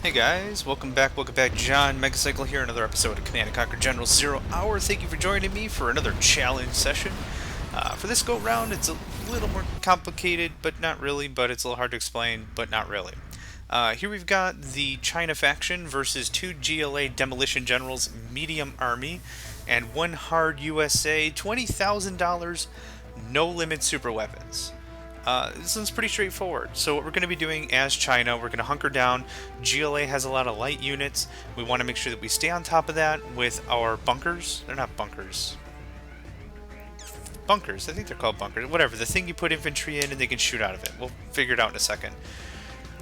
Hey guys, welcome back, John Megacycle here, another episode of Command & Conquer General Zero Hour. Thank you for joining me for another challenge session. For this go-round, it's a little more complicated, but not really, but it's a little hard to explain, but not really. Here we've got the China faction versus two GLA demolition generals, medium army, and one hard USA, $20,000, no limit super weapons. This one's pretty straightforward. So what we're going to be doing as China, we're going to hunker down. GLA has a lot of light units. We want to make sure that we stay on top of that with our bunkers. They're not bunkers. Bunkers. I think they're called bunkers. Whatever. The thing you put infantry in and they can shoot out of it. We'll figure it out in a second.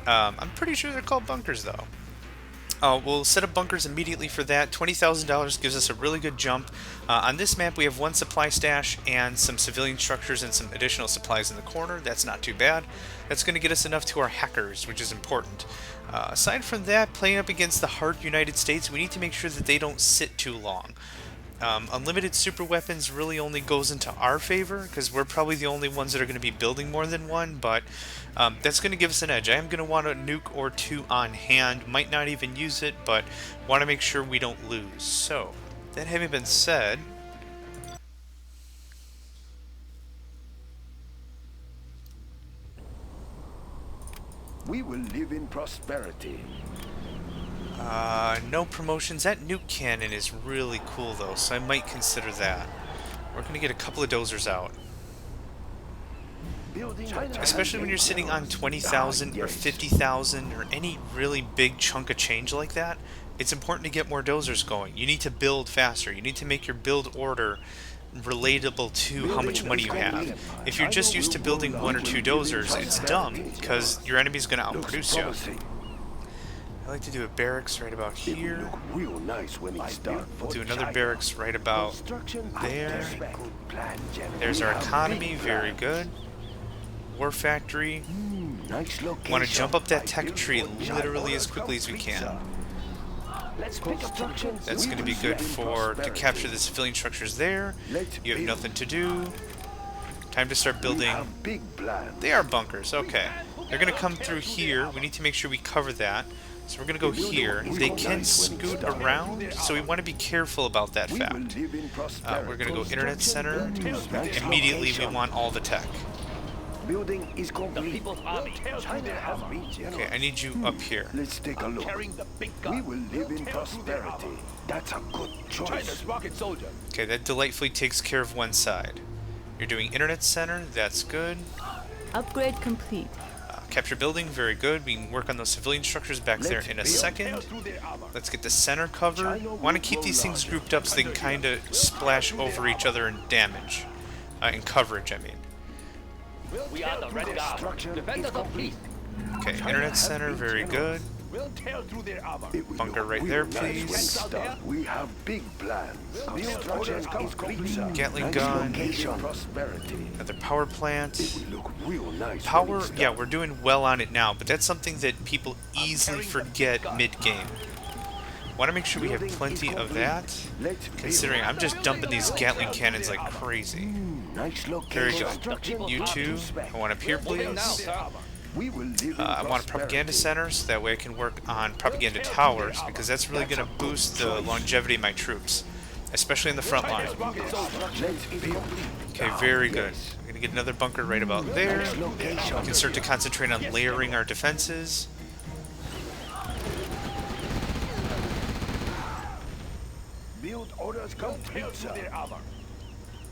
I'm pretty sure they're called bunkers, though. We'll set up bunkers immediately for that. $20,000 gives us a really good jump. On this map, we have one supply stash and some civilian structures and some additional supplies in the corner. That's not too bad. That's going to get us enough to our hackers, which is important. Aside from that, playing up against the hard United States, we need to make sure that they don't sit too long. Unlimited super weapons really only goes into our favor because we're probably the only ones that are going to be building more than one, but that's going to give us an edge. I am going to want a nuke or two on hand, might not even use it, but want to make sure we don't lose. So, that having been said, we will live in prosperity. no promotions. That nuke cannon is really cool though, so I might consider that. We're going to get a couple of dozers out. Especially when you're sitting on 20,000 or 50,000 or any really big chunk of change like that, it's important to get more dozers going. You need to build faster. You need to make your build order relatable to how much money you have. If you're just used to building one or two dozers, it's dumb because your enemy's going to outproduce you. I like to do a barracks right about here. We'll do another barracks right about there. There's our economy, very good. War factory. Want to jump up that tech tree literally as quickly as we can. That's going to be good to capture the civilian structures there. You have nothing to do. Time to start building. They are bunkers, okay. They're going to come through here. We need to make sure we cover that. So we're going to go here. They can scoot around, so we want to be careful about that fact. We're going to go internet center. Immediately we want all the tech. Building is complete. Okay, I need you up here. Let's take a look. We will live in prosperity. That's a good choice. Okay, that delightfully takes care of one side. You're doing internet center, that's good. Upgrade complete. Capture building, very good. We can work on those civilian structures back there in a second. Let's get the center covered. Want to keep these things grouped up so they can kind of splash over each other in damage. In coverage, I mean. We are the Red Guard. Defenders of peace. Okay, internet center, very good. Bunker right there, please. We have big plans. Gatling gun. Another power plant. Power, yeah, we're doing well on it now, but that's something that people easily forget mid-game. Want to make sure we have plenty of that, considering I'm just dumping these Gatling cannons like crazy. There we go. You two, I want up here, please. I want a propaganda center, so that way I can work on propaganda towers, because that's really going to boost the longevity of my troops, especially in the front line. Okay, very good. I'm going to get another bunker right about there. We can start to concentrate on layering our defenses. Build orders complete, sir.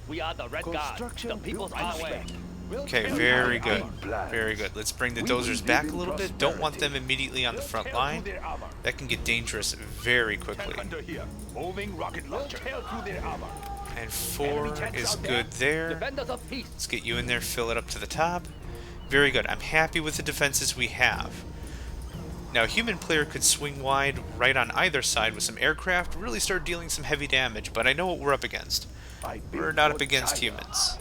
We are the Red Guard. The people's army. Okay, very good. Very good. Let's bring the dozers back a little bit. Don't want them immediately on the front line. That can get dangerous very quickly. And 4 is good there. Let's get you in there, fill it up to the top. Very good. I'm happy with the defenses we have. Now, a human player could swing wide right on either side with some aircraft, really start dealing some heavy damage, but I know what we're up against. We're not up against humans.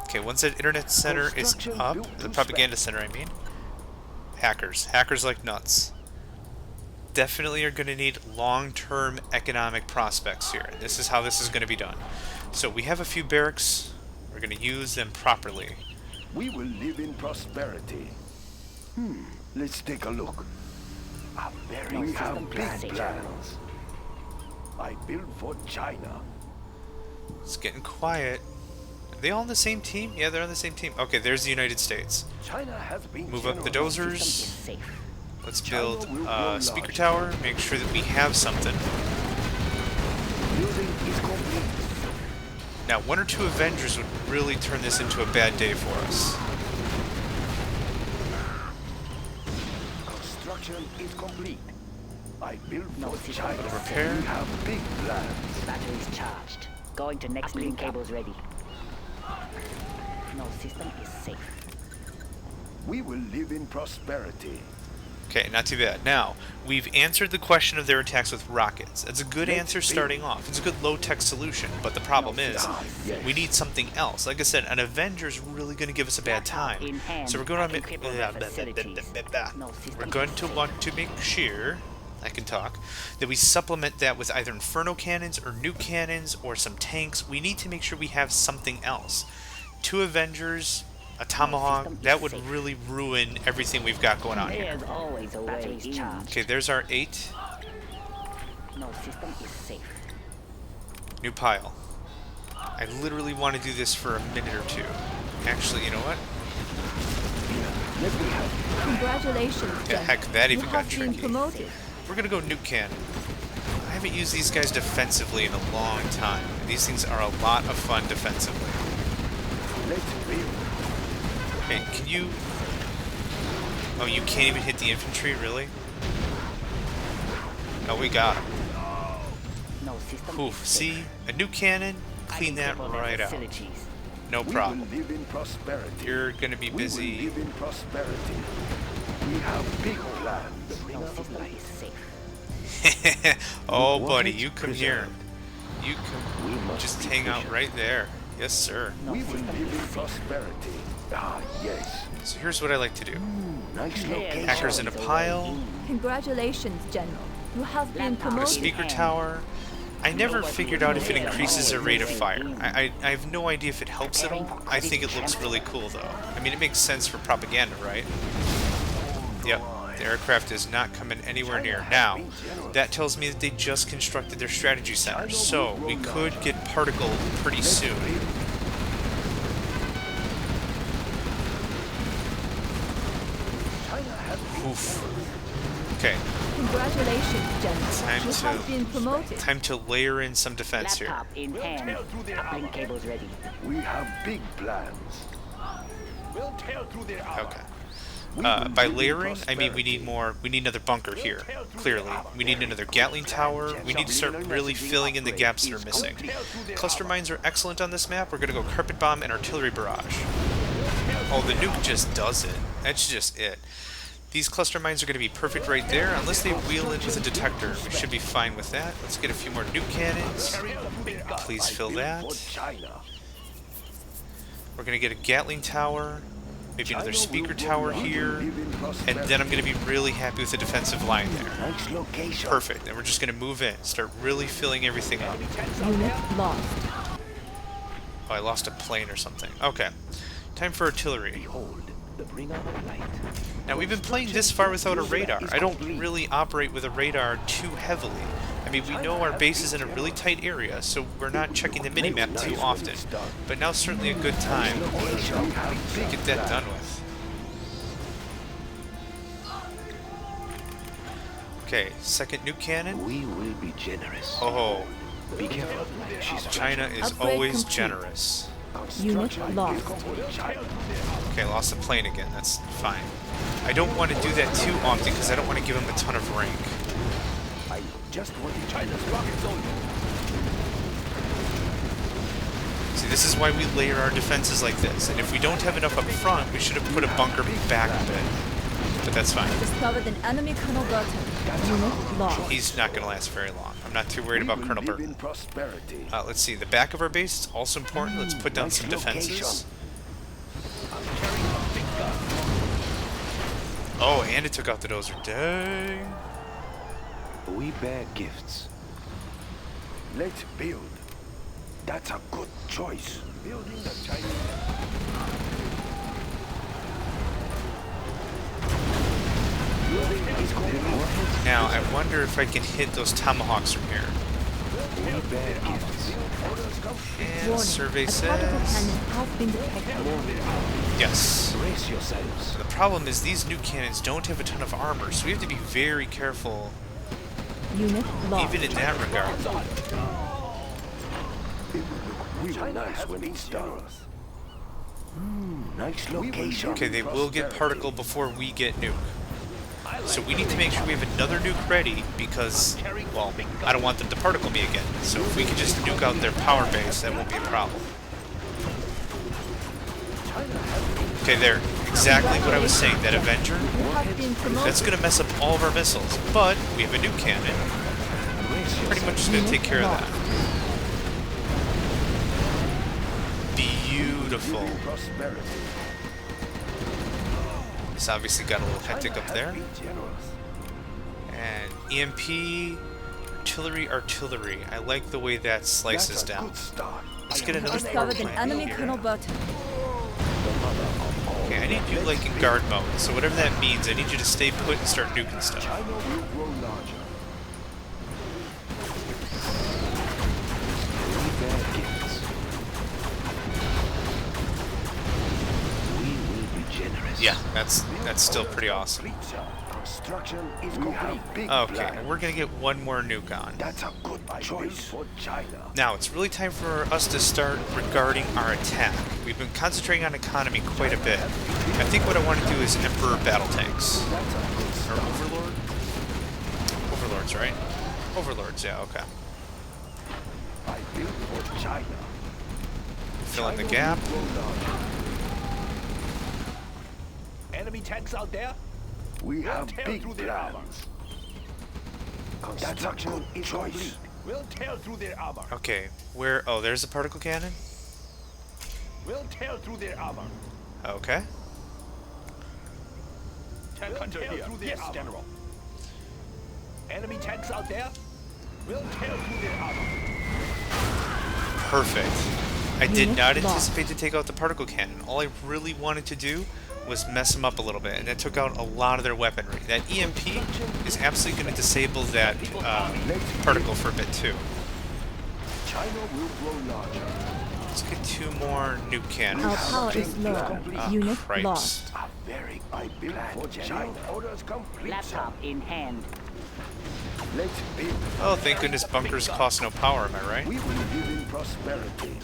Okay, once that internet center is up, the propaganda center, I mean, hackers. Hackers like nuts. Definitely are going to need long-term economic prospects here. This is how this is going to be done. So we have a few barracks. We're going to use them properly. We will live in prosperity. Let's take a look. We have big plans. I built for China. It's getting quiet. Are they all on the same team? Yeah, they're on the same team. Okay, there's the United States. China has been Move up the generous. dozers. Let's build a speaker tower. Make sure that we have something. Building is complete. Now, 1 or 2 Avengers would really turn this into a bad day for us. Construction is complete. I built No, for see, China. repair. We have big plans. Batteries charged. Going to next link cables ready. No system is safe. We will live in prosperity. Okay, not too bad. Now, we've answered the question of their attacks with rockets. That's a good answer starting off. It's a good low-tech solution, but the problem is, we need something else. Like I said, an Avenger's really going to give us a bad time. So we're going to want to make sure, I can talk, that we supplement that with either Inferno cannons or nuke cannons or some tanks. We need to make sure we have something else. 2 Avengers, a Tomahawk, that would really ruin everything we've got going on here. There's always a way. Charged. Okay, there's our 8. No system is safe. New pile. I literally want to do this for a minute or 2. Actually, you know what? Congratulations, Yeah, Jen. heck, that You even got have been tricky. promoted. We're gonna go nuke cannon. I haven't used these guys defensively in a long time. These things are a lot of fun defensively. Let's build. Hey, can you... Oh, you can't even hit the infantry, really? Oh, we got him. No system Oof, is safe. see? A nuke cannon, clean that right out. Facilities. No problem. We will live in prosperity. You're gonna be We busy. will live in prosperity. We have big plans. No system is safe. Oh, We want buddy, it you come here. preserved. You We come... must Just be hang out patient. right there. Yes, sir. No We will system live is in safe. prosperity. Ah, yes. So here's what I like to do. Nice There's location. Hackers in a always pile. way. Congratulations, General. You have been Laptop. Our promoted. speaker tower. I never figured out if it increases our rate of fire. I have no idea if it helps at all. I think it looks really cool, though. I mean, it makes sense for propaganda, right? Yep. The aircraft is not coming anywhere near. Now, that tells me that they just constructed their strategy center, so we could get particle pretty soon. Oof. Okay, Congratulations, General. Time You to- have been promoted. time to layer in some defense here. Laptop in hand. Uplink cables ready. We have big plans. We'll tear through their armor. Okay. We By will live in layering, I mean we prosperity. need more. We need another bunker here. Clearly, we need another Gatling tower. We need to start really filling in the gaps that are missing. Cluster mines are excellent on this map. We're gonna go carpet bomb and artillery barrage. Oh, the nuke just does it. That's just it. These cluster mines are gonna be perfect right there, unless they wheel in with a detector. We should be fine with that. Let's get a few more nuke cannons. Please fill that. For China. We're gonna get a Gatling tower. Maybe another speaker tower here. And then I'm going to be really happy with the defensive line there. Nice location. Perfect. And we're just going to move in. Start really filling everything up. Unit lost. Oh, I lost a plane or something. Okay. Time for artillery. Behold, the bringer of light. Now, we've been playing this far without a radar. I don't really operate with a radar too heavily. I mean, we know our base is in a really tight area, so we're not checking the minimap too often. But now's certainly a good time to get that done with. Okay, second nuke cannon. We will be generous. Oh, Be careful. She's China is Upgrade always complete. generous. Unit lost. Okay, lost a plane again. That's fine. I don't want to do that too often because I don't want to give him a ton of rank. I just wanted China's rocket soldier. See, this is why we layer our defenses like this. And if we don't have enough up front, we should have put a bunker back a bit. But that's fine. Discovered an enemy Colonel Burton. Unit lost. He's not going to last very long. I'm not too worried We about will Colonel live Burton. in prosperity. Let's see. The back of our base is also important. Let's put down some defenses. Oh, and it took out the dozer. Dang. We bear gifts. Let's build. That's a good choice. Building the Chinese. Now, I wonder if I can hit those tomahawks from here. And Warning. survey A particle says... cannon has been detected. Yes. Brace yourselves. The problem is these nuke cannons don't have a ton of armor, so we have to be very careful, Unit lost. even in that regard. We were nice when it's done. Nice location. Okay, they will get particle before we get nuke. So we need to make sure we have another nuke ready because, well, I don't want them to particle me again. So if we can just nuke out their power base, that won't be a problem. Okay, there. Exactly what I was saying. That Avenger, You have been promoted. that's going to mess up all of our missiles. But we have a nuke cannon. Pretty much just going to take care of that. Beautiful. This obviously got a little hectic up there. And EMP, artillery. I like the way that slices down. Let's get another power Discovered an plant enemy here. kernel button. Okay, I need you like in guard mode. So whatever that means, I need you to stay put and start nuking stuff. China will grow larger. We bear gifts. We will be generous. Yeah, that's still pretty awesome. Construction is complete. Okay, we're gonna get one more nuke on. That's a good choice for China. Now, it's really time for us to start regarding our attack. We've been concentrating on economy quite a bit. I think what I want to do is Emperor battle tanks. Or Overlord? Overlords, right? Overlords, yeah, okay. I built for China. Fill in the gap. Enemy tanks out there? We have tear big through their armor. plans. Construction is complete. We'll tear through their armor. Okay, where... Oh, there's a particle cannon? We'll tear through their armor. Okay. Tank hunter here. Yes, General. Enemy tanks out there? We'll tear through their armor. Perfect. I did Unit not lost. anticipate to take out the particle cannon. All I really wanted to do was mess them up a little bit, and that took out a lot of their weaponry. That EMP is absolutely going to disable that particle for a bit too. China will grow larger. Let's get two more nuke cannons. Our power is low. Unit Cripes. lost. A very I built for China. Orders complete. Laptop in hand. Let's build. Oh, thank goodness bunkers cost no power, am I right? We will live in prosperity.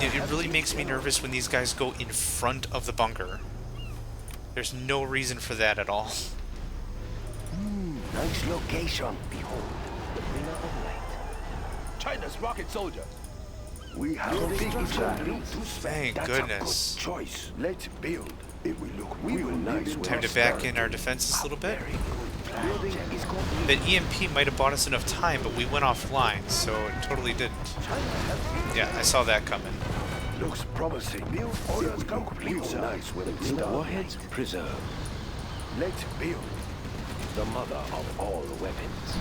It really makes me nervous when these guys go in front of the bunker. There's no reason for that at all. Nice location. Behold, the bringer of light. China's rocket soldier. We have a big plan. Thank That's goodness. a good choice. Let's build. It will look real nice. Time to back in our defenses a little bit. That EMP might have bought us enough time, but we went offline, so it totally didn't. Yeah, I saw that coming. Looks promising. Build orders complete. Nice when it's done. Warheads preserved. Let's build. The mother of all weapons.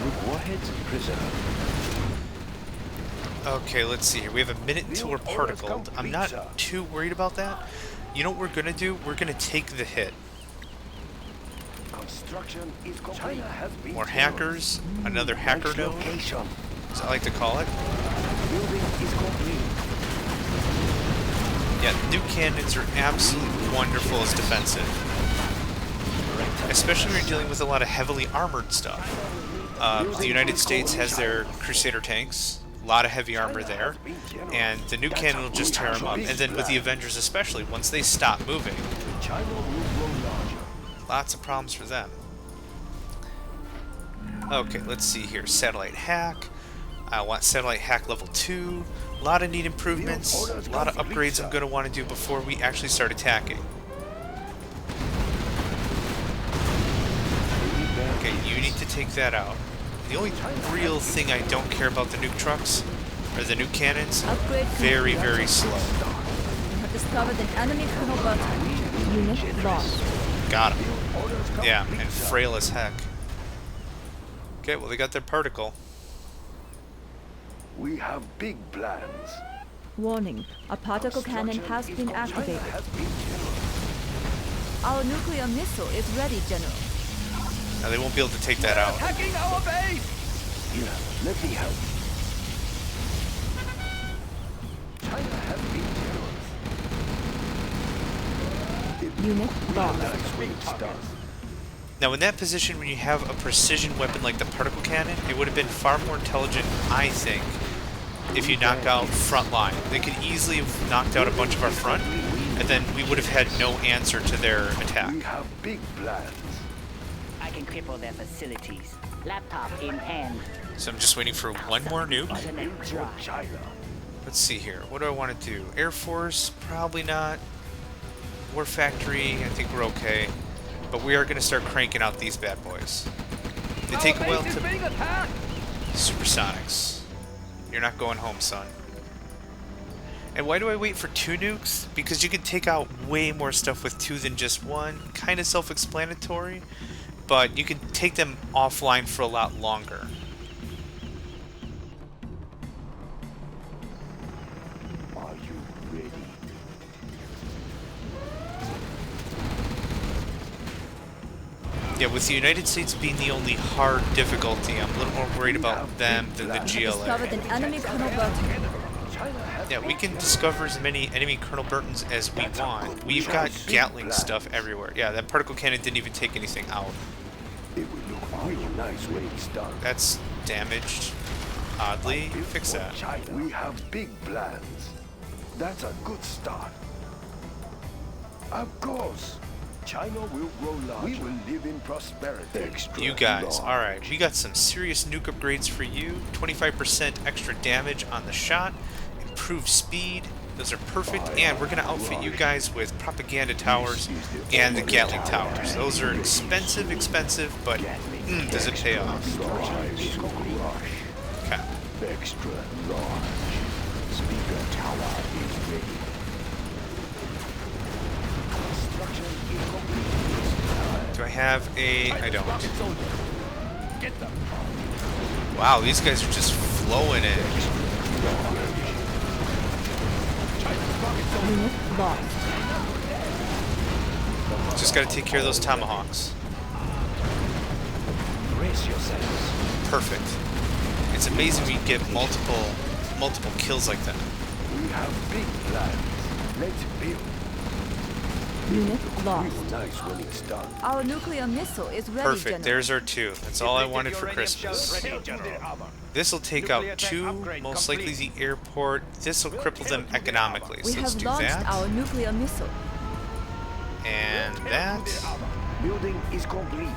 With warheads preserved. Okay, let's see here. We have a minute until we're particled. I'm not too worried about that. You know what we're gonna do? We're gonna take the hit. Construction is complete. More hackers, another hacker node, Location. as I like to call it. Building is complete. Yeah, nuke cannons are absolutely wonderful as defensive. Especially when you're dealing with a lot of heavily armored stuff. The United States has their Crusader tanks, a lot of heavy armor there, and the nuke cannon will just tear them up. And then with the Avengers especially, once they stop moving, China will grow larger. lots of problems for them. Okay, let's see here. Satellite hack. I want satellite hack level 2. A lot of neat improvements. A lot of upgrades I'm going to want to do before we actually start attacking. Okay, you need to take that out. The only real thing I don't care about the nuke trucks are the nuke cannons. Upgrade Very, very slow. We have discovered an enemy kernel button. Unit lost. Got him. Yeah, and frail as heck. Okay, well they got their particle. We have big plans. Warning. A particle cannon has been activated. China has been generous. Our nuclear missile is ready, General. Now they won't be able to take that out. Attacking our base! Here, let me help. China has been generous. Unit lost. Nice when it's done. Now in that position, when you have a precision weapon like the particle cannon, it would have been far more intelligent, I think, if you knock out front line. They could easily have knocked out a bunch of our front, and then we would have had no answer to their attack. We have big plans. I can cripple their facilities. Laptop in hand. So I'm just waiting for one more nuke. Internet For dry. China. Let's see here. What do I want to do? Air Force? Probably not. War Factory? I think we're okay. But we are going to start cranking out these bad boys. They take a while Our base is to... being attacked! Supersonics. You're not going home, son. And why do I wait for 2 nukes? Because you can take out way more stuff with 2 than just 1. Kind of self-explanatory. But you can take them offline for a lot longer. Are you ready? Yeah, with the United States being the only hard difficulty, I'm a little more worried about them than the Discovered GLA. an enemy Colonel Burton. China has Yeah, we can discover as many enemy Colonel Burtons as we want. We've got Gatling stuff everywhere. Yeah, that particle cannon didn't even take anything out. It will look real nice when it's done. That's damaged. Oddly, fix For that. China, we have big plans. That's a good start. Of course, China will grow larger. We will live in prosperity. Extra You guys, large. alright, we got some serious nuke upgrades for you. 25% extra damage on the shot, improved speed, those are perfect, and we're going to outfit you guys with propaganda towers and the Gatling towers. Those are expensive, but does it pay off? Okay. Extra large. Speaker tower is ready. Construction is complete. Do I have a... I don't. Rocket soldier! Get them! Wow, these guys are just flowing in. China's rocket soldier! Unit lost. Just got to take care of those tomahawks. Brace yourselves. Perfect. It's amazing we can get multiple kills like that. We have big plans. Let's build. Unit Real lost. nice when it's done. Our nuclear missile is ready, Perfect. General. There's our 2. That's all I wanted for Christmas. Ready, General. This will take out 2, most likely the airport. This will cripple them economically. We So let's have do launched that. our nuclear missile. And that. Building is complete.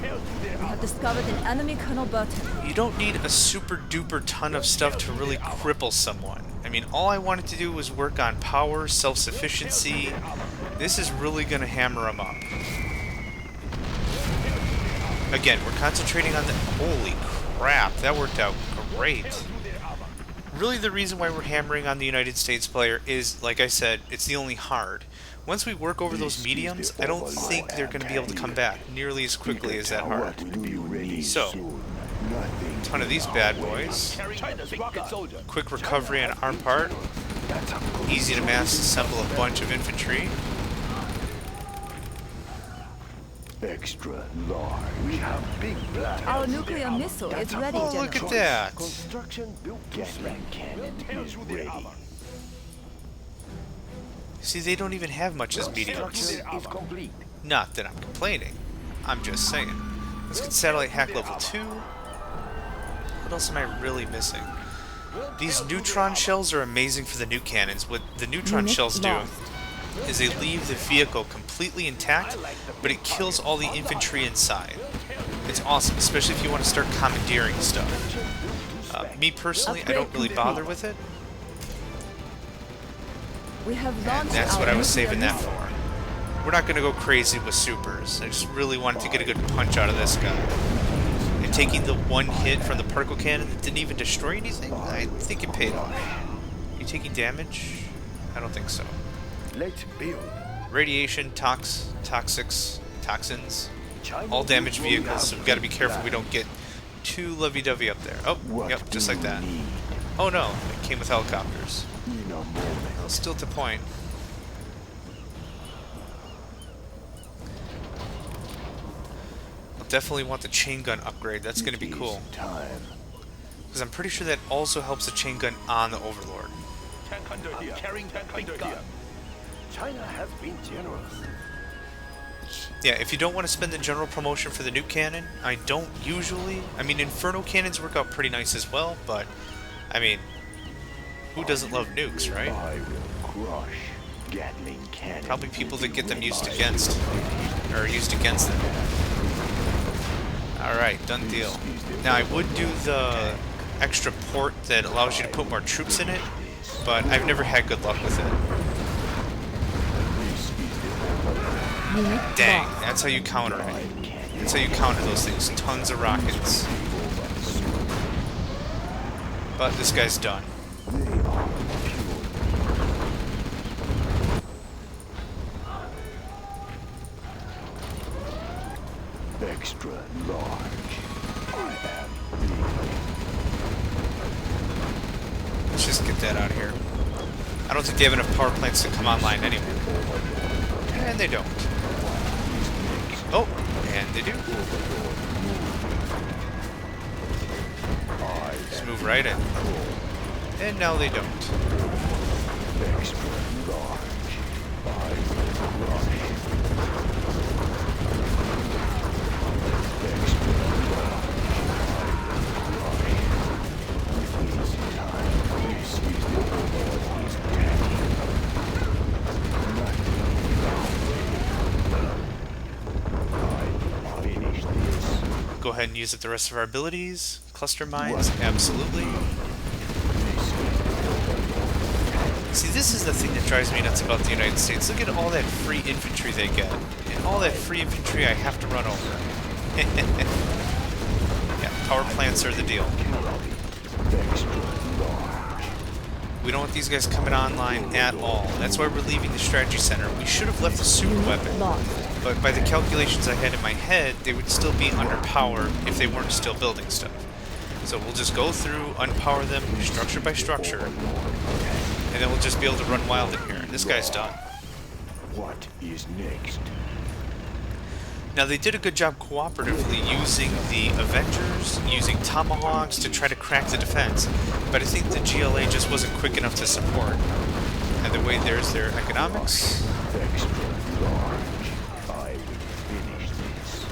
We have discovered an enemy Colonel Burton. You don't need a super duper ton of stuff to really cripple someone. I mean, all I wanted to do was work on power, self-sufficiency. This is really going to hammer them up. Again, we're concentrating on the... Holy crap, that worked out great. Really, the reason why we're hammering on the United States player is, like I said, it's the only hard. Once we work over those mediums, I don't think they're going to be able to come back nearly as quickly as that hard. So, ton of these bad boys. China's rocket soldier! Quick recovery on our part. Easy to mass assemble a bunch of infantry. Extra large. We have big plans. Our nuclear missile is ready, Oh, General. look at that. Construction built Gatling cannon is ready. See, they don't even have much as mediums. Construction is complete. Not that I'm complaining. I'm just saying. Let's get satellite hack level 2. What else am I really missing? These neutron shells are amazing for the nuke cannons. What the neutron Unit shells do lost. is they leave the vehicle completely intact, but it kills all the infantry inside. It's awesome, especially if you want to start commandeering stuff. Me personally, I don't really bother with it, We have and launched that's our what I was nuclear saving that missile. for. We're not going to go crazy with supers. I just really wanted to get a good punch out of this guy. And taking the one hit from the particle cannon that didn't even destroy anything, I think it paid off. You taking damage? I don't think so. Let's build. Radiation, toxics, toxins, China all damaged will vehicles, so have we've got to be big careful we plans. don't get too lovey-dovey up there. Oh, What yep, just do like that. we need? Oh no, it came with helicopters. In a moment. Well, still at the point. I'll definitely want the chain gun upgrade. That's going to be It is cool. Time. Because I'm pretty sure that also helps the chain gun on the Overlord. Tank under here. Carrying tank under here. China has been generous. Yeah, if you don't want to spend the general promotion for the nuke cannon, I don't usually. I mean, Inferno cannons work out pretty nice as well, but, I mean, who doesn't love nukes, right? I will crush Gatling cannon. Probably people that get them used against, or used against them. Alright, done deal. Now, I would do the extra port that allows you to put more troops in it, but I've never had good luck with it. Unit Dang, lost. that's how you counter it. That's how you counter those things. Tons of rockets. But this guy's done. Extra large. I am Let's just get that out of here. I don't think they have enough power plants to come online anyway. And they don't. Oh, and they do. Just move right in. And now they don't. extra large. I will crush. Extra large. This is time. This is the Overlord is attacking. I will finish this. Go ahead and use up the rest of our abilities. Cluster mines, absolutely. See, this is the thing that drives me nuts about the United States. Look at all that free infantry they get. And all that free infantry I have to run over. Yeah, power plants are the deal. We don't want these guys coming online at all. That's why we're leaving the strategy center. We should have left the Superweapon. Lost. But by the calculations I had in my head, they would still be under power if they weren't still building stuff. So we'll just go through, unpower them, structure by structure, and then we'll just be able to run wild in here. And this guy's done. What is next? Now, they did a good job cooperatively using the Avengers, using Tomahawks to try to crack the defense, but I think the GLA just wasn't quick enough to support. And the way there's their economics. Extra large. I will finish this.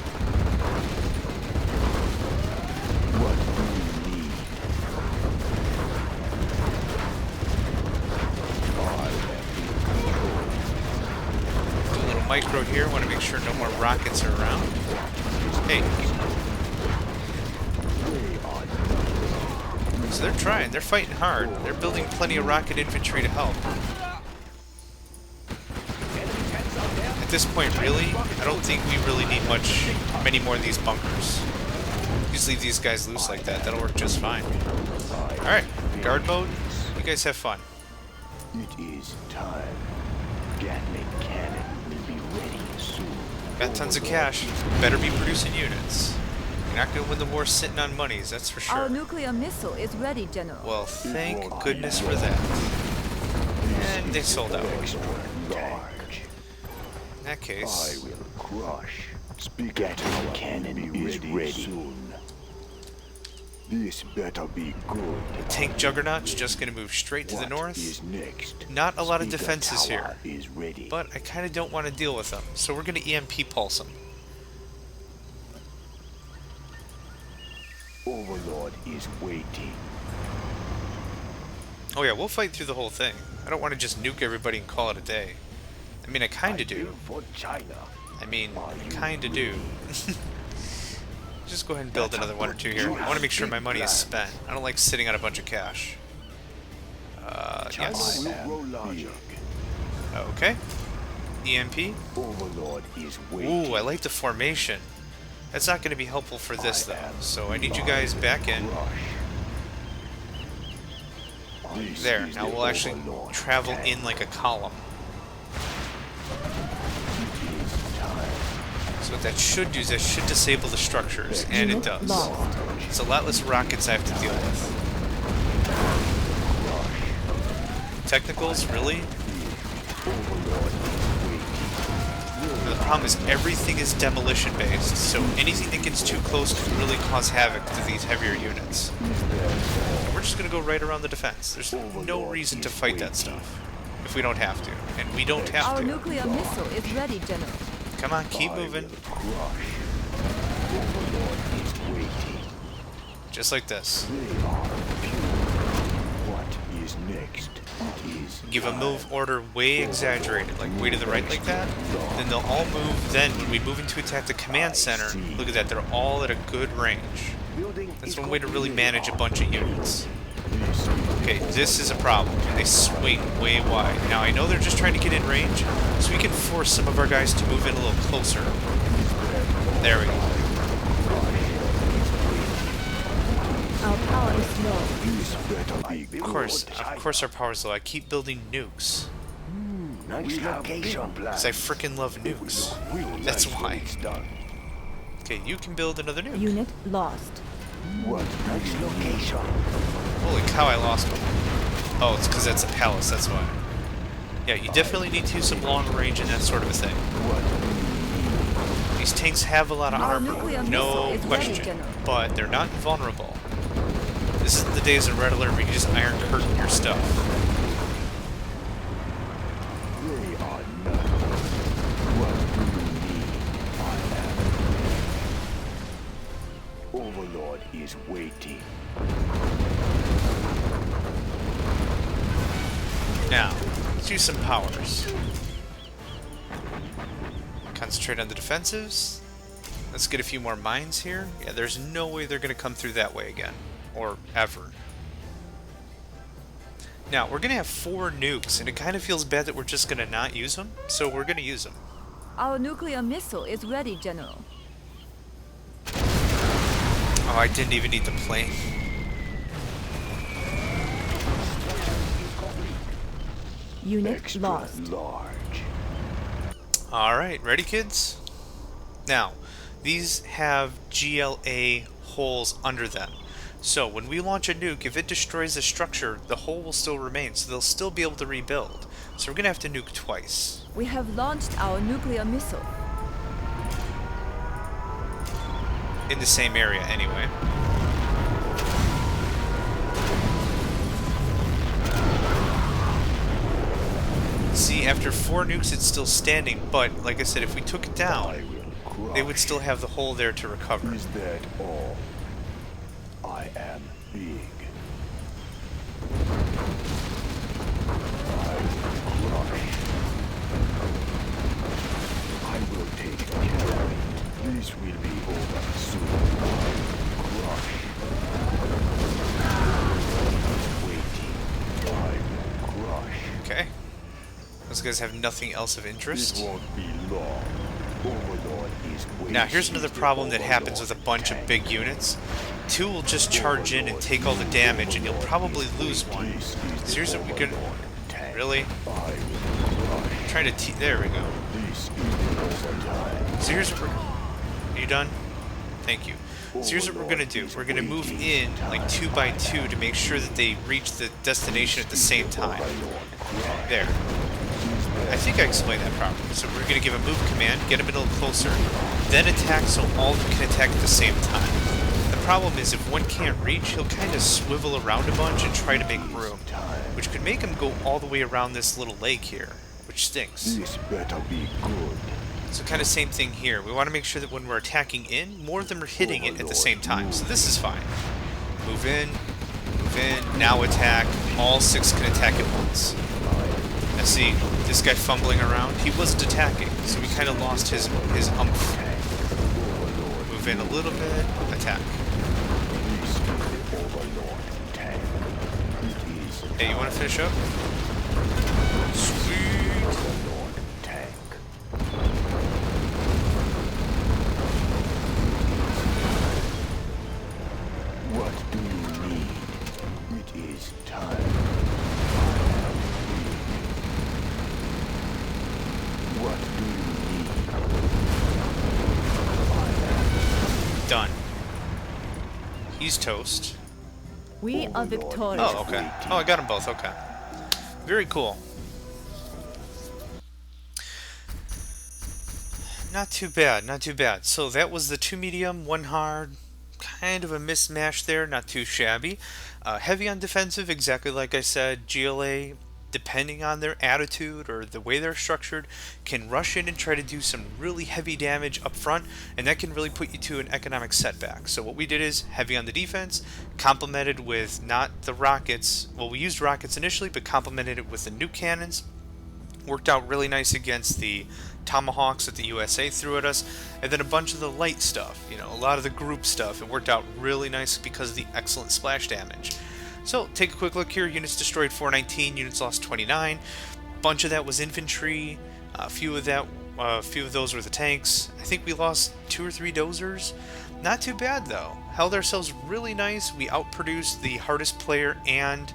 What do you need? I am in control. Do a little micro here. Want to make sure no more rockets are around. Hey. So they're trying. They're fighting hard. They're building plenty of rocket infantry to help. At this point, really, I don't think we really need many more of these bunkers. Just leave these guys loose like that. That'll work just fine. Alright, guard mode. You guys have fun. It is time. Gatling cannon will be ready soon. Got tons of cash. Better be producing units. You're not going to win the war sitting on monies, that's for Our sure. nuclear missile is ready, General. Well, thank goodness for that. And they sold out. Extra large. In that I case, will crush. Gatling cannon is ready soon. This better be good. tank Juggernaut's just going to move straight to the What north. is next? Not a lot of Speaker defenses tower here. is ready. But I kind of don't want to deal with them, so we're going to EMP pulse them. Overlord is waiting. Oh yeah, we'll fight through the whole thing. I don't want to just nuke everybody and call it a day. I mean, I kind of do. For China. I mean, kind of do. Just go ahead and build another one or two here. I want to make sure my money is spent. I don't like sitting on a bunch of cash. Yes. will grow larger. Okay. EMP. Overlord is waiting. Ooh, I like the formation. That's not going to be helpful for this, though. So I need you guys back in. There. Now we'll actually travel in like a column. So what that should do is that should disable the structures, and it does. Lost. It's a lot less rockets I have to deal with. Technicals, really? The problem is everything is demolition based, so anything that gets too close can really cause havoc to these heavier units. And we're just gonna go right around the defense. There's no reason to fight that stuff if we don't have to, and we don't have Our to. nuclear missile is ready, General. Come on, keep moving. Just like this. What is next? It is Give a move order way exaggerated, like way to the right like that. Then they'll all move. Then when we move in to attack the command center, look at that, they're all at a good range. That's one way to really manage a bunch of units. Okay, this is a problem. They swing way wide. Now I know they're just trying to get in range, so we can force some of our guys to move in a little closer. There we go. Our power is low. Of course our power's low. I keep building nukes. nice location. Because I frickin' love nukes. That's why. Okay, you can build another nuke. Unit lost. What nice location. Holy cow, I lost one. Oh, it's because that's a palace, that's why. Yeah, you definitely need to use some long range and that sort of a thing. These tanks have a lot of Our armor, nuclear no missile is ready, question, General. but they're not invulnerable. This is the days of Red Alert where you can just iron curtain your stuff. They are not. What do you need? I am. Overlord is waiting. Now, let's use some powers. Concentrate on the defensives. Let's get a few more mines here. Yeah, there's no way they're going to come through that way again. Or ever. Now, we're going to have 4 nukes, and it kind of feels bad that we're just going to not use them, so we're going to use them. Our nuclear missile is ready, General. Oh, I didn't even need the plane. Unit Extra lost. large. Alright, ready kids? Now, these have GLA holes under them. So when we launch a nuke, if it destroys the structure, the hole will still remain, so they'll still be able to rebuild. So we're going to have to nuke twice. We have launched our nuclear missile. In the same area, anyway. See, after 4 nukes it's still standing, but like I said, if we took it down, they would still have the hole there to recover. Is that all? I am big. I will take care of it. This will be over soon. Crush. Waiting. I will crush. Okay. Those guys have nothing else of interest. It won't be long. Overlord is waiting. Now here's another problem that happens with a bunch of big units. 2 will just charge in and take all the damage, and you'll probably lose one. So here's what we could... Really? I'm trying to there we go. So here's what we're... Are you done? Thank you. So here's what we're going to do. We're going to move in like 2 by 2 to make sure that they reach the destination at the same time. There. I think I explained that properly. So we're going to give a move command, get them a little closer, then attack so all of them can attack at the same time. The problem is if one can't reach, he'll kind of swivel around a bunch and try to make room, which could make him go all the way around this little lake here, which stinks. This better be good. So kind of same thing here. We want to make sure that when we're attacking in, more of them are hitting it at the same time. So this is fine. Move in, now attack. All 6 can attack at once. Now see, this guy fumbling around, he wasn't attacking, so we kind of lost his umph. Move in a little bit, attack. Hey, you want to finish up? Sweet. What do you need? It is time. What do you need? Done. He's toast. We are victorious. Oh, okay. Oh, I got them both, okay. Very cool. Not too bad, not too bad. So that was the 2 medium, 1 hard, kind of a mismatch there, not too shabby. Heavy on defensive, exactly like I said. GLA, depending on their attitude or the way they're structured, can rush in and try to do some really heavy damage up front, and that can really put you to an economic setback. So what we did is heavy on the defense, complemented with not the rockets. Well, we used rockets initially, but complemented it with the nuke cannons. Worked out really nice against the tomahawks that the USA threw at us, and then a bunch of the light stuff, you know, a lot of the group stuff. It worked out really nice because of the excellent splash damage. So take a quick look here. Units destroyed 419, units lost 29. Bunch of that was infantry. A few of those were the tanks. I think we lost 2 or 3 dozers. Not too bad though. Held ourselves really nice. We outproduced the hardest player, and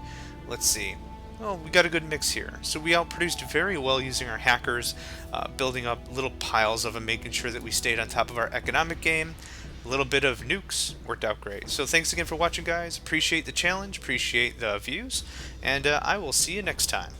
let's see. Well, we got a good mix here. So we outproduced very well using our hackers, building up little piles of them, making sure that we stayed on top of our economic game. A little bit of nukes worked out great. So thanks again for watching, guys. Appreciate the challenge, appreciate the views, and I will see you next time.